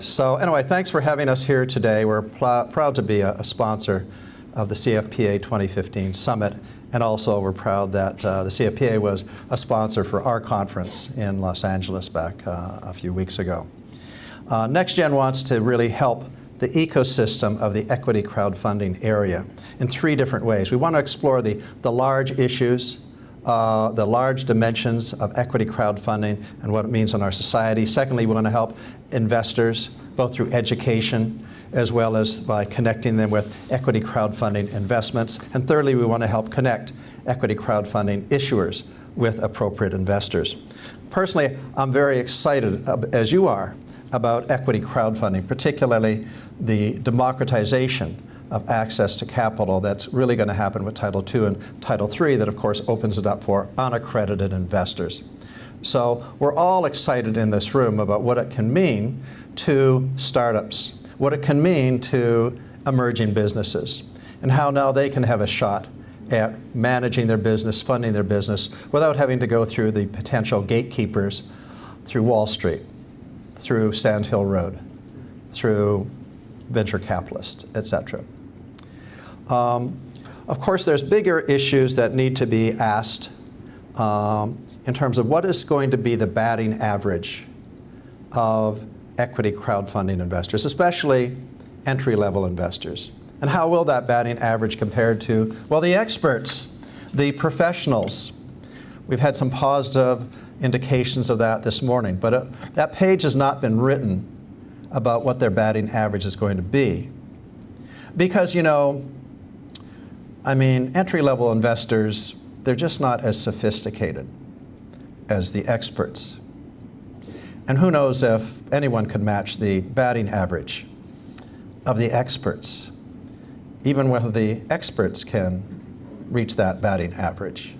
So anyway, thanks for having us here today. We're proud to be a sponsor of the CFPA 2015 Summit, and also we're proud that the CFPA was a sponsor for our conference in Los Angeles back a few weeks ago. NextGen wants to really help the ecosystem of the equity crowdfunding area in three different ways. We want to explore the large issues, the large dimensions of equity crowdfunding and what it means on our society. Secondly, we want to help investors, both through education as well as by connecting them with equity crowdfunding investments. And thirdly, we want to help connect equity crowdfunding issuers with appropriate investors. Personally, I'm very excited, as you are, about equity crowdfunding, particularly the democratization of access to capital that's really going to happen with Title II and Title III that, of course, opens it up for unaccredited investors. So we're all excited in this room about what it can mean to startups, what it can mean to emerging businesses, and how now they can have a shot at managing their business, funding their business, without having to go through the potential gatekeepers through Wall Street, through Sand Hill Road, through venture capitalists, etc. Of course, there's bigger issues that need to be asked in terms of what is going to be the batting average of equity crowdfunding investors, especially entry-level investors. And how will that batting average compare to, well, the experts, the professionals? We've had some positive indications of that this morning, but that page has not been written about what their batting average is going to be. Because, you know, I mean, entry-level investors, they're just not as sophisticated as the experts. And who knows if anyone could match the batting average of the experts, even whether the experts can reach that batting average.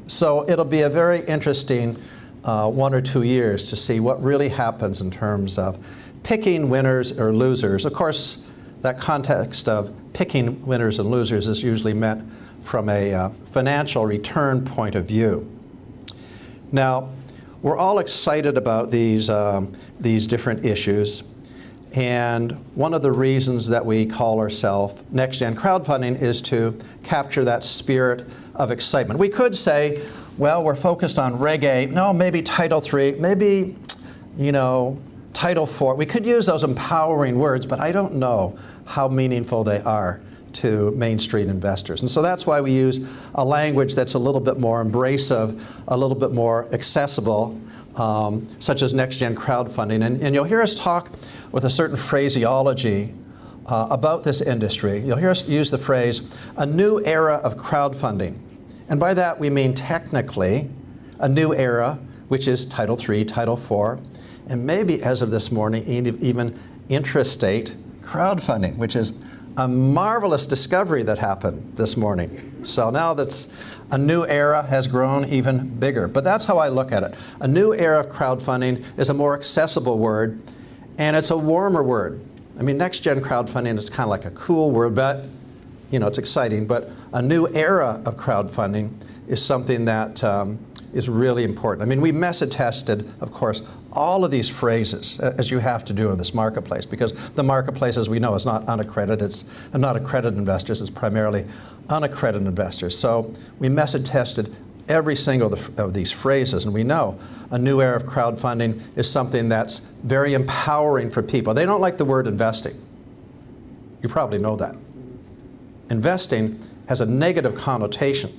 So it'll be a very interesting 1 or 2 years to see what really happens in terms of picking winners or losers. Of course, that context of picking winners and losers is usually meant from a financial return point of view. Now, we're all excited about these different issues, and one of the reasons that we call ourselves NextGen Crowdfunding is to capture that spirit of excitement. We could say, well, we're focused on Reg A, no, maybe Title III, maybe, you know, Title IV. We could use those empowering words, but I don't know how meaningful they are to Main Street investors. And so that's why we use a language that's a little bit more embracive, a little bit more accessible, such as NextGen Crowdfunding. And you'll hear us talk with a certain phraseology about this industry. You'll hear us use the phrase, a new era of crowdfunding. And by that we mean technically a new era, which is Title III, Title IV, and maybe as of this morning, even intrastate crowdfunding, which is a marvelous discovery that happened this morning. So now that's a new era has grown even bigger. But that's how I look at it. A new era of crowdfunding is a more accessible word, and it's a warmer word. I mean, NextGen crowdfunding is kind of like a cool word, but you know, it's exciting. But a new era of crowdfunding is something that is really important. I mean, we message tested, of course, all of these phrases, as you have to do in this marketplace, because the marketplace, as we know, is not unaccredited, it's not accredited investors, it's primarily unaccredited investors. So we message tested every single of these phrases, and we know a new era of crowdfunding is something that's very empowering for people. They don't like the word investing. You probably know that. Investing has a negative connotation.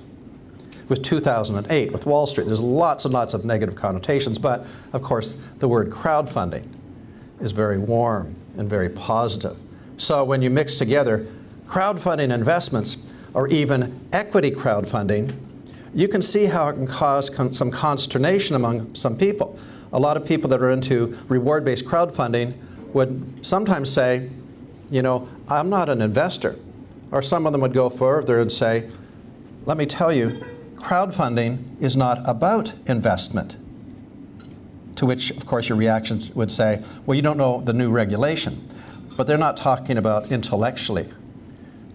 With 2008, with Wall Street, there's lots and lots of negative connotations, but of course the word crowdfunding is very warm and very positive. So when you mix together crowdfunding investments or even equity crowdfunding, you can see how it can cause some consternation among some people. A lot of people that are into reward-based crowdfunding would sometimes say, you know, I'm not an investor. Or some of them would go further and say, let me tell you, crowdfunding is not about investment. To which, of course, your reaction would say, well, you don't know the new regulation. But they're not talking about intellectually.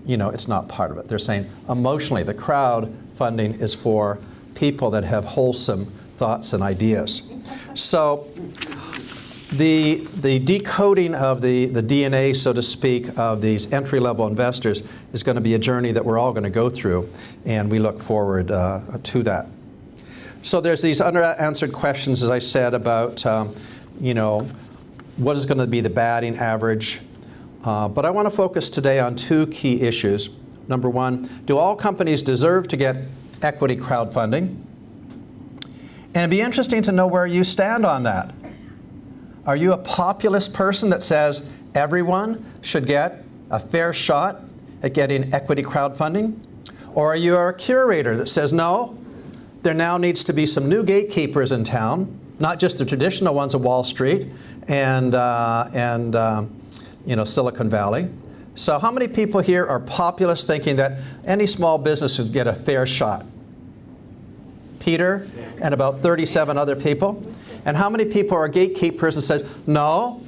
You know, it's not part of it. They're saying emotionally, the crowdfunding is for people that have wholesome thoughts and ideas. So the decoding of the DNA, so to speak, of these entry-level investors is going to be a journey that we're all going to go through, and we look forward to that. So there's these unanswered questions, as I said, about what is going to be the batting average. But I want to focus today on two key issues. Number one, do all companies deserve to get equity crowdfunding? And it'd be interesting to know where you stand on that. Are you a populist person that says everyone should get a fair shot at getting equity crowdfunding? Or are you a curator that says, no, there now needs to be some new gatekeepers in town, not just the traditional ones of Wall Street and Silicon Valley? So how many people here are populists thinking that any small business should get a fair shot? Peter and about 37 other people. And how many people are gatekeepers and says, no,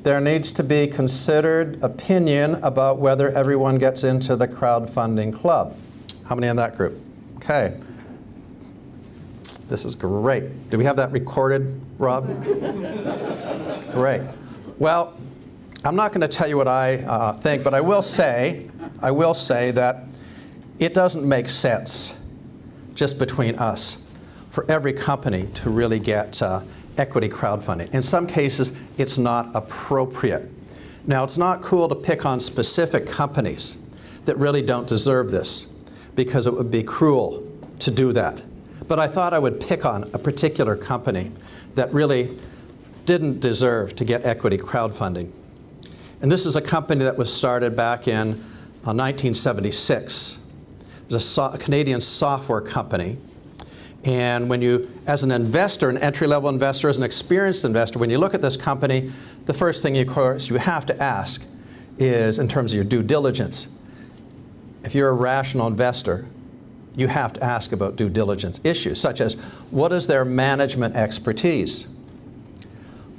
there needs to be considered opinion about whether everyone gets into the crowdfunding club? How many in that group? Okay. This is great. Do we have that recorded, Rob? Great. Well, I'm not going to tell you what I think, but I will say that it doesn't make sense just between us for every company to really get equity crowdfunding. In some cases, it's not appropriate. Now, it's not cool to pick on specific companies that really don't deserve this, because it would be cruel to do that. But I thought I would pick on a particular company that really didn't deserve to get equity crowdfunding. And this is a company that was started back in 1976. It was a Canadian software company. And when you, as an investor, an entry-level investor, as an experienced investor, when you look at this company, the first thing, of course, you have to ask is, in terms of your due diligence, if you're a rational investor, you have to ask about due diligence issues, such as, what is their management expertise?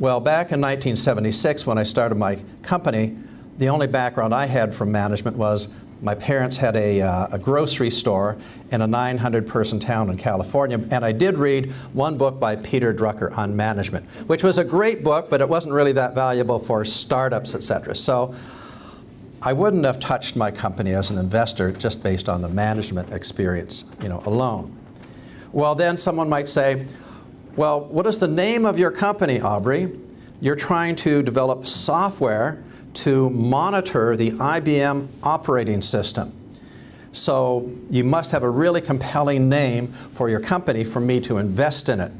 Well, back in 1976, when I started my company, the only background I had from management was my parents had a grocery store in a 900-person town in California, and I did read one book by Peter Drucker on management, which was a great book, but it wasn't really that valuable for startups, etc. So I wouldn't have touched my company as an investor just based on the management experience, alone. Well, then someone might say, well, what is the name of your company, Aubrey? You're trying to develop software to monitor the IBM operating system. So you must have a really compelling name for your company for me to invest in it.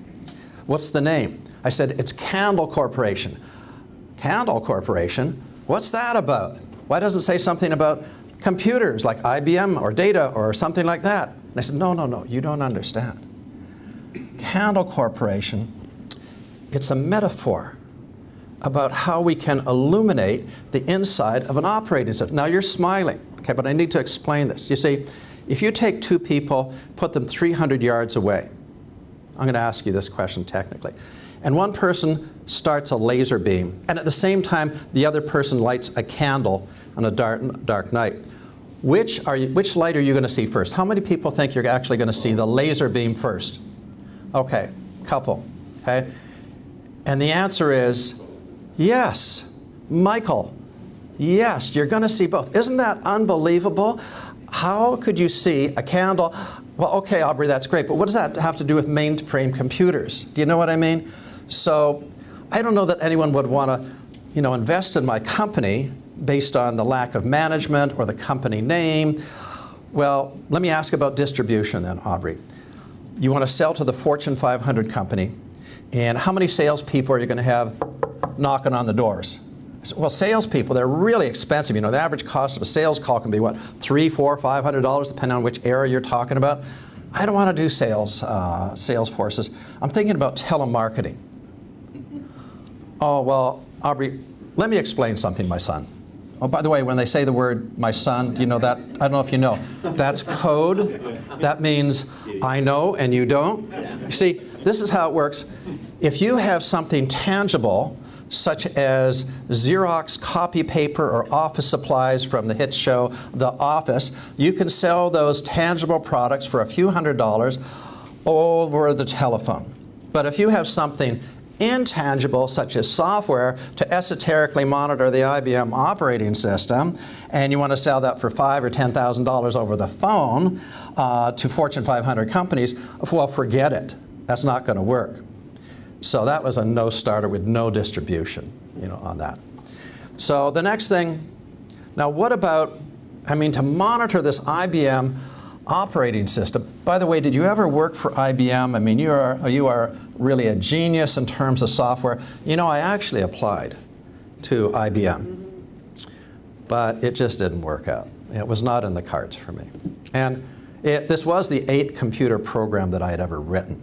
What's the name? I said, it's Candle Corporation. Candle Corporation? What's that about? Why doesn't it say something about computers like IBM or data or something like that? And I said, no, you don't understand. Candle Corporation, it's a metaphor about how we can illuminate the inside of an operating system. Now you're smiling, okay, but I need to explain this. You see, if you take two people, put them 300 yards away, I'm going to ask you this question technically, and one person starts a laser beam, and at the same time, the other person lights a candle on a dark night. Which light are you going to see first? How many people think you're actually going to see the laser beam first? Okay, couple, okay? And the answer is, yes, Michael, yes, you're going to see both. Isn't that unbelievable? How could you see a candle? Well, okay, Aubrey, that's great, but what does that have to do with mainframe computers? Do you know what I mean? So I don't know that anyone would want to, invest in my company based on the lack of management or the company name. Well, let me ask about distribution then, Aubrey. You want to sell to the Fortune 500 company, and how many salespeople are you going to have knocking on the doors? Well, salespeople, they're really expensive. The average cost of a sales call can be what, $300, $400, $500, depending on which area you're talking about. I don't want to do sales forces. I'm thinking about telemarketing. Oh, well, Aubrey, let me explain something, my son. Oh, by the way, when they say the word my son, do you know that? I don't know if you know. That's code. That means I know and you don't. You see, this is how it works. If you have something tangible, such as Xerox copy paper or office supplies from the hit show The Office, you can sell those tangible products for a few $100s over the telephone. But if you have something intangible, such as software, to esoterically monitor the IBM operating system, and you want to sell that for $5,000 or $10,000 over the phone to Fortune 500 companies, well, forget it. That's not going to work. So that was a no-starter with no distribution, on that. So the next thing, now what about, to monitor this IBM operating system. By the way, did you ever work for IBM? You are really a genius in terms of software. I actually applied to IBM, but it just didn't work out. It was not in the cards for me. And this was the 8th computer program that I had ever written.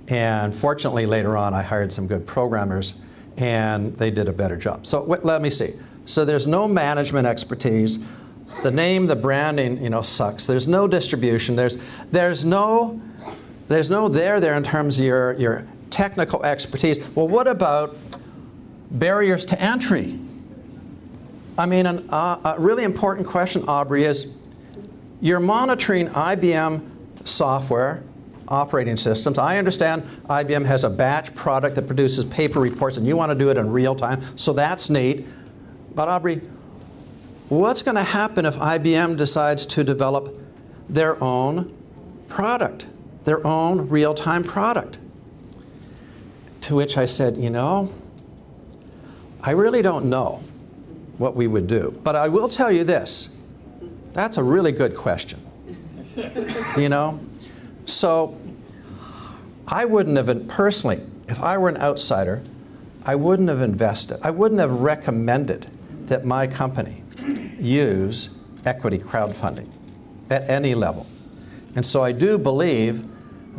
And fortunately, later on, I hired some good programmers, and they did a better job. So let me see. So there's no management expertise. The name, the branding, sucks. There's no distribution. There's no there in terms of your technical expertise. Well, what about barriers to entry? A really important question, Aubrey, is you're monitoring IBM software, operating systems. I understand IBM has a batch product that produces paper reports, and you want to do it in real time, so that's neat. But Aubrey, what's going to happen if IBM decides to develop their own product, their own real-time product? To which I said, I really don't know what we would do. But I will tell you this. That's a really good question. So I wouldn't have, personally, if I were an outsider, I wouldn't have invested. I wouldn't have recommended that my company use equity crowdfunding at any level. And so I do believe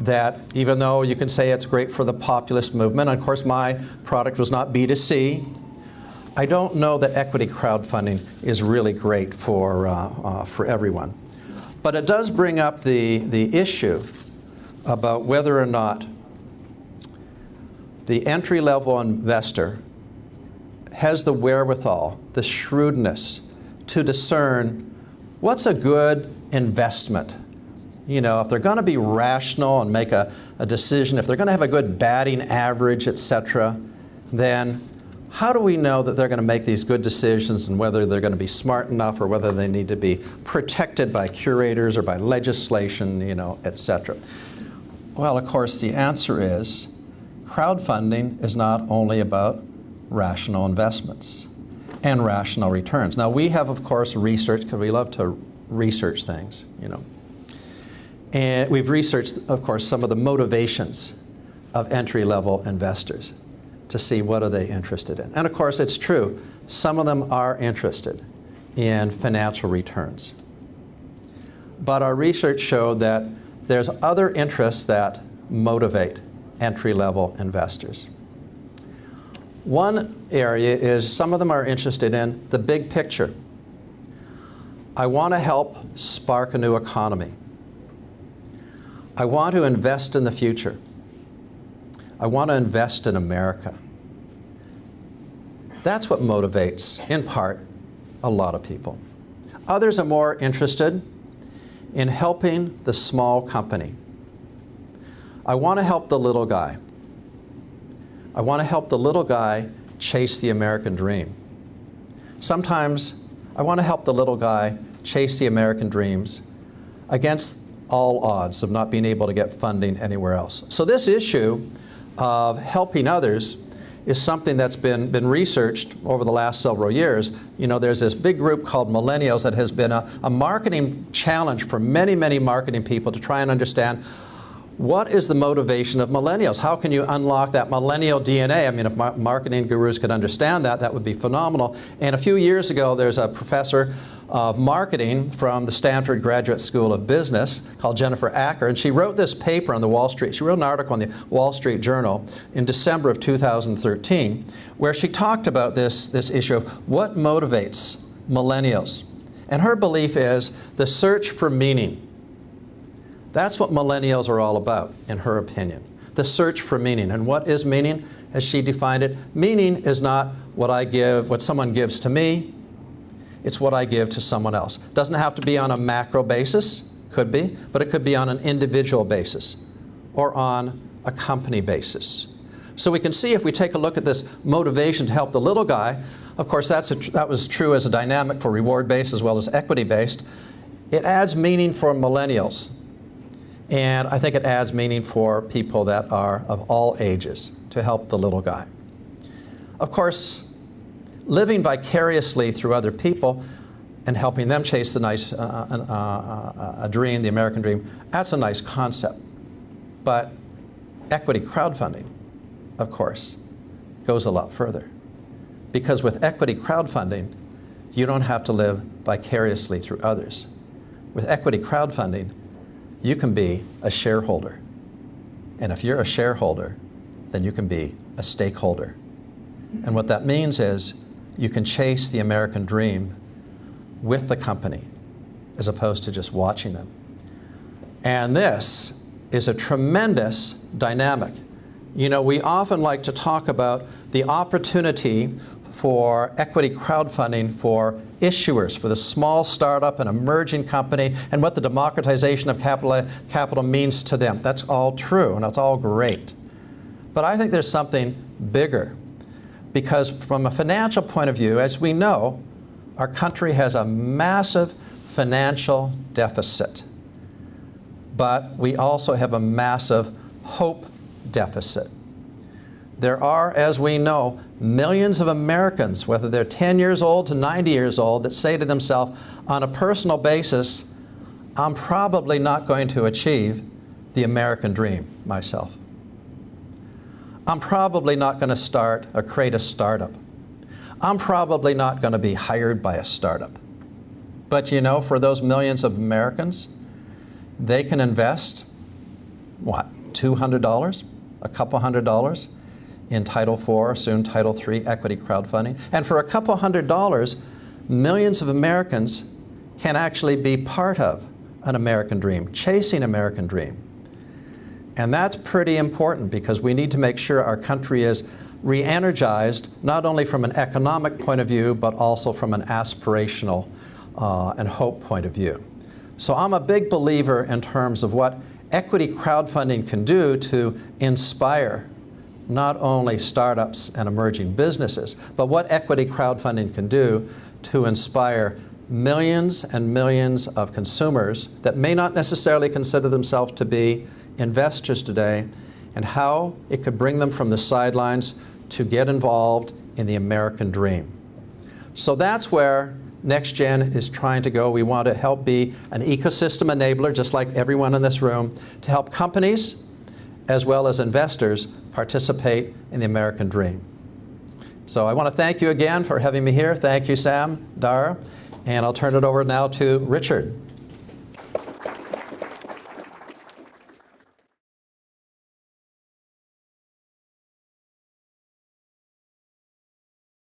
that even though you can say it's great for the populist movement, and of course my product was not B2C, I don't know that equity crowdfunding is really great for everyone. But it does bring up the issue about whether or not the entry-level investor has the wherewithal, the shrewdness, to discern what's a good investment. If they're going to be rational and make a decision, if they're going to have a good batting average, etc., then how do we know that they're going to make these good decisions and whether they're going to be smart enough or whether they need to be protected by curators or by legislation, etc.? Well, of course, the answer is crowdfunding is not only about rational investments and rational returns. Now, we have, of course, research, because we love to research things, And we've researched, of course, some of the motivations of entry-level investors to see what are they interested in. And of course, it's true, some of them are interested in financial returns. But our research showed that there's other interests that motivate entry-level investors. One area is some of them are interested in the big picture. I want to help spark a new economy. I want to invest in the future. I want to invest in America. That's what motivates, in part, a lot of people. Others are more interested in helping the small company. I want to help the little guy. I want to help the little guy chase the American dream. Sometimes I want to help the little guy chase the American dreams against all odds of not being able to get funding anywhere else. So this issue of helping others is something that's been researched over the last several years. There's this big group called Millennials that has been a marketing challenge for many, many marketing people to try and understand what is the motivation of millennials? How can you unlock that millennial DNA? If marketing gurus could understand that, that would be phenomenal. And a few years ago, there's a professor of marketing from the Stanford Graduate School of Business called Jennifer Acker, and she wrote this paper on the Wall Street. She wrote an article in the Wall Street Journal in December of 2013, where she talked about this issue of what motivates millennials. And her belief is the search for meaning. That's what millennials are all about, in her opinion. The search for meaning. And what is meaning, as she defined it? Meaning is not what someone gives to me. It's what I give to someone else. Doesn't have to be on a macro basis, could be, but it could be on an individual basis or on a company basis. So we can see if we take a look at this motivation to help the little guy, of course that was true as a dynamic for reward-based as well as equity-based. It adds meaning for millennials. And I think it adds meaning for people that are of all ages to help the little guy. Of course, living vicariously through other people and helping them chase the nice, a dream, the American dream, that's a nice concept. But equity crowdfunding, of course, goes a lot further. Because with equity crowdfunding, you don't have to live vicariously through others. With equity crowdfunding, you can be a shareholder. And if you're a shareholder, then you can be a stakeholder. And what that means is you can chase the American dream with the company as opposed to just watching them. And this is a tremendous dynamic. You know, we often like to talk about the opportunity for equity crowdfunding for issuers, for the small startup and emerging company, and what the democratization of capital means to them. That's all true, and that's all great. But I think there's something bigger. Because from a financial point of view, as we know, our country has a massive financial deficit. But we also have a massive hope deficit. There are, as we know, millions of Americans, whether they're 10 years old to 90 years old, that say to themselves, on a personal basis, I'm probably not going to achieve the American dream myself. I'm probably not going to start or create a startup. I'm probably not going to be hired by a startup. But you know, for those millions of Americans, they can invest, what, $200, a couple $100 in Title IV, soon Title III equity crowdfunding. And for a couple $100, millions of Americans can actually be part of an American dream, chasing American dream. And that's pretty important because we need to make sure our country is re-energized, not only from an economic point of view, but also from an aspirational and hope point of view. So I'm a big believer in terms of what equity crowdfunding can do to inspire not only startups and emerging businesses, but what equity crowdfunding can do to inspire millions and millions of consumers that may not necessarily consider themselves to be investors today, and how it could bring them from the sidelines to get involved in the American dream. So that's where NextGen is trying to go. We want to help be an ecosystem enabler, just like everyone in this room, to help companies as well as investors participate in the American dream. So I want to thank you again for having me here. Thank you, Sam, Dara, and I'll turn it over now to Richard.